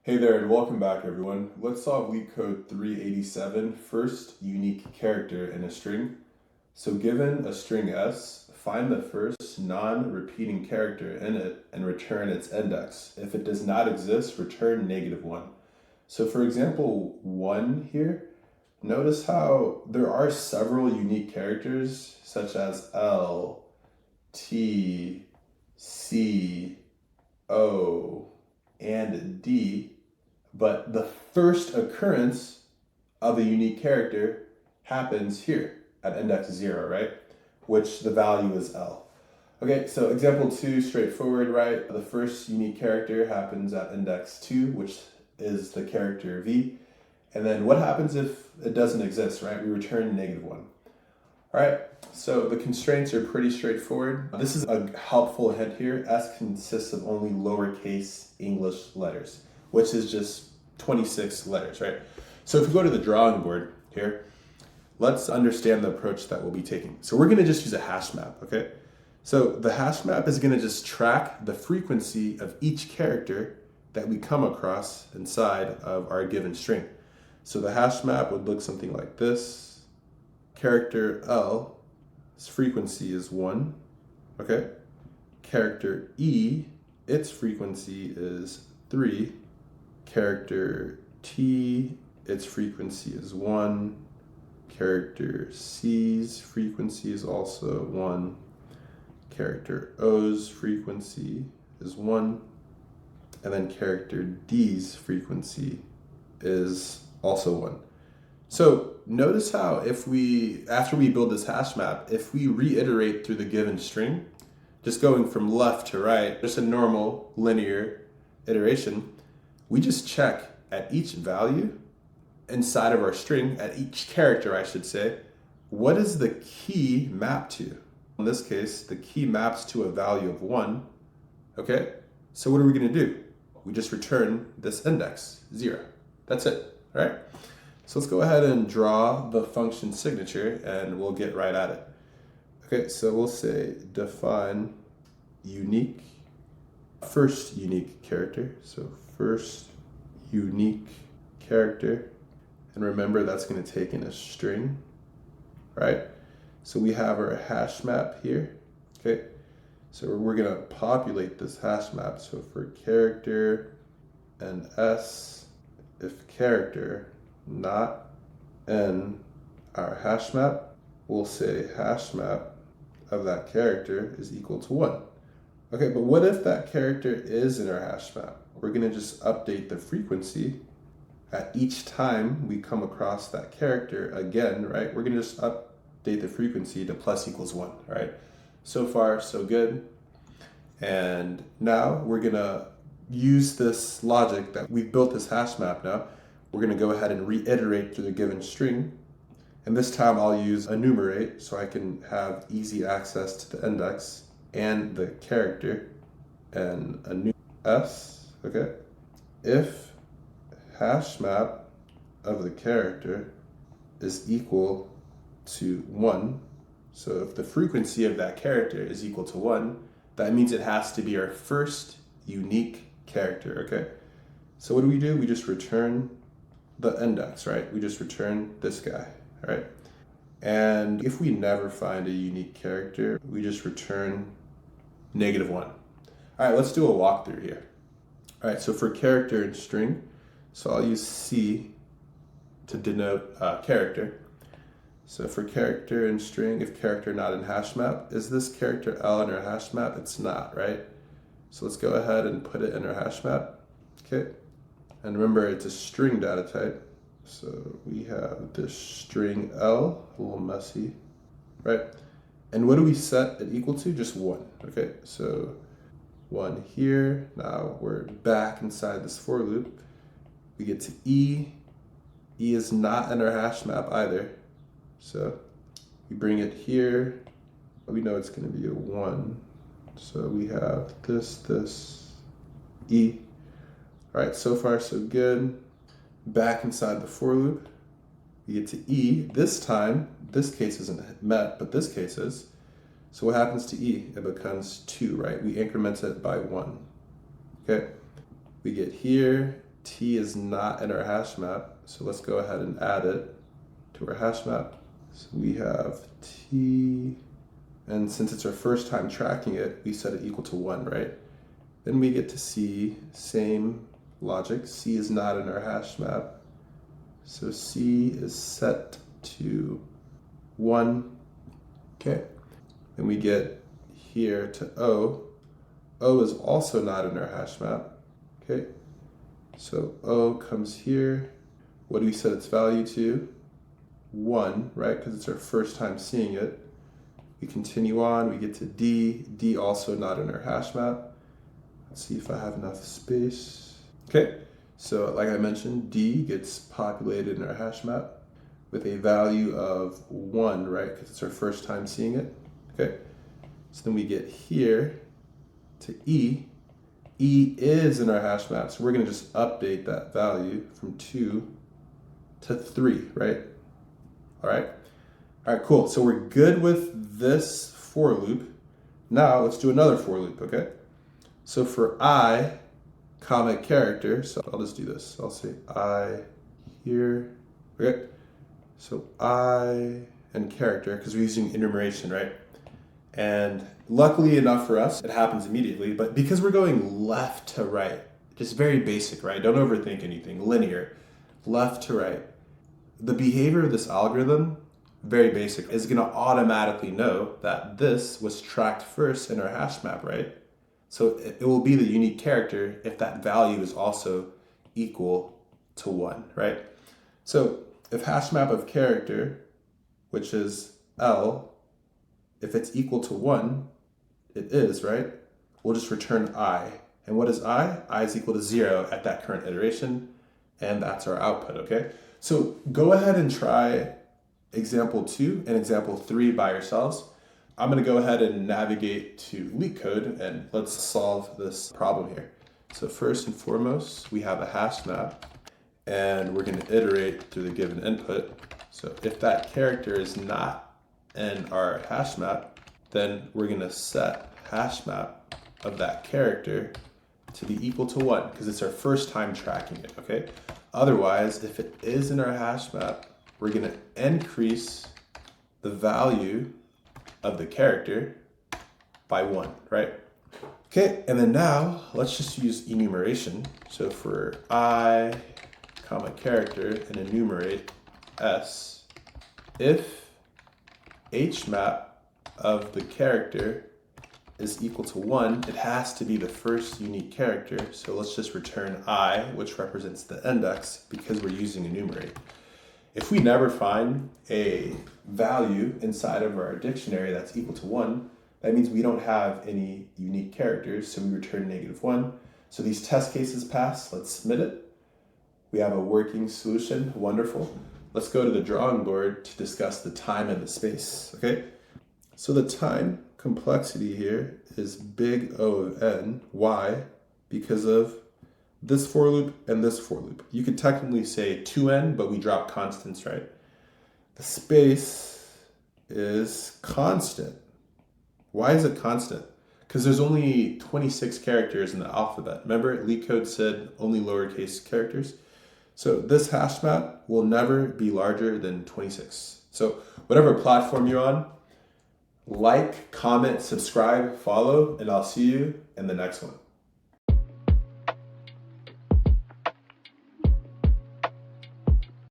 Hey there and welcome back everyone. Let's solve LeetCode 387, first unique character in a string. So given a string S, find the first non-repeating character in it and return its index. If it does not exist, return -1. So for example 1 here, notice how there are several unique characters such as L, T, C, O, and D, but the first occurrence of a unique character happens here at index 0, right? Which the value is L. Okay, so example 2, straightforward, right? The first unique character happens at index 2, which is the character V. And then what happens if it doesn't exist, right? We return -1. All right, so the constraints are pretty straightforward. This is a helpful hint here. S consists of only lowercase English letters, which is just 26 letters, right? So if we go to the drawing board here, let's understand the approach that we'll be taking. So we're gonna just use a hash map, okay? So the hash map is gonna just track the frequency of each character that we come across inside of our given string. So the hash map would look something like this. Character L, its frequency is 1, okay? Character E, its frequency is 3. Character T, its frequency is 1. Character C's frequency is also 1. Character O's frequency is 1. And then character D's frequency is also 1. So notice how after we build this hash map, if we reiterate through the given string, just going from left to right, just a normal linear iteration, we just check at each value inside of our string, at each character I should say, what is the key map to? In this case, the key maps to a value of 1, okay? So what are we gonna do? We just return this index, 0. That's it, all right? So let's go ahead and draw the function signature and we'll get right at it. Okay, so we'll say define first unique character. So first unique character. And remember that's going to take in a string, right? So we have our hash map here, okay? So we're going to populate this hash map. So for character and S, if character not in our hash map, we'll say hash map of that character is equal to 1. Okay, but what if that character is in our hash map? We're going to just update the frequency at each time we come across that character again, right? We're going to just update the frequency to plus equals 1, right? So far, so good. And now we're going to use this logic that we've built this hash map now. We're going to go ahead and reiterate through the given string. And this time I'll use enumerate so I can have easy access to the index and the character and a new S, okay? If hash map of the character is equal to 1, so if the frequency of that character is equal to 1, that means it has to be our first unique character, okay? So what do? We just return the index, right? We just return this guy, right? And if we never find a unique character, we just return -1. All right, let's do a walkthrough here. All right, so for character and string, so I'll use C to denote character. So for character and string, if character not in hash map, is this character L in our hash map? It's not, right? So let's go ahead and put it in our hash map, okay? And remember, it's a string data type. So we have this string L, a little messy, right? And what do we set it equal to? Just 1, okay? So 1 here. Now we're back inside this for loop. We get to E. E is not in our hash map either. So we bring it here. We know it's going to be a 1. So we have this, E. All right, so far so good. Back inside the for loop, we get to E. This time, this case isn't met, but this case is. So what happens to E? It becomes 2, right? We increment it by 1, okay? We get here, t is not in our hash map, so let's go ahead and add it to our hash map. So we have t, and since it's our first time tracking it, we set it equal to 1, right? Then we get to c, same logic. C is not in our hash map, so c is set to 1. Okay, then we get here to o. O is also not in our hash map. Okay, so o comes here. What do we set its value to? 1, right? Because it's our first time seeing it. We continue on, we get to D. D also not in our hash map. Let's see if I have enough space. Okay, so like I mentioned, D gets populated in our hash map with a value of 1, right? Because it's our first time seeing it. Okay, so then we get here to E. E is in our hash map, so we're going to just update that value from 2 to 3, right? All right, cool. So we're good with this for loop. Now let's do another for loop, okay? So for I, comma character, so I'll just do this. I'll say I here, okay? So I and character, because we're using enumeration, right? And luckily enough for us, it happens immediately, but because we're going left to right, just very basic, right? Don't overthink anything, linear, left to right. The behavior of this algorithm, very basic, is going to automatically know that this was tracked first in our hash map, right? So it will be the unique character if that value is also equal to 1, right? So if hash map of character, which is L, if it's equal to 1, it is, right? We'll just return I. And what is I? I is equal to 0 at that current iteration, and that's our output, okay? So go ahead and try example 2 and example 3 by yourselves. I'm going to go ahead and navigate to LeetCode and let's solve this problem here. So first and foremost, we have a hash map and we're going to iterate through the given input. So if that character is not in our hash map, then we're going to set hash map of that character to be equal to 1 because it's our first time tracking it, okay? Otherwise, if it is in our hash map, we're going to increase the value of the character by 1, right? Okay, and then now let's just use enumeration. So for I, comma character, and enumerate S, if HMap of the character is equal to 1, it has to be the first unique character. So let's just return I, which represents the index because we're using enumerate. If we never find a value inside of our dictionary that's equal to 1, that means we don't have any unique characters, so we return -1. So these test cases pass, let's submit it. We have a working solution, wonderful. Let's go to the drawing board to discuss the time and the space, okay? So the time complexity here is big O of n. Why? Because of this for loop and this for loop. You could technically say 2n, but we drop constants, right? The space is constant. Why is it constant? Because there's only 26 characters in the alphabet. Remember, LeetCode said only lowercase characters. So this hash map will never be larger than 26. So whatever platform you're on, like, comment, subscribe, follow, and I'll see you in the next one.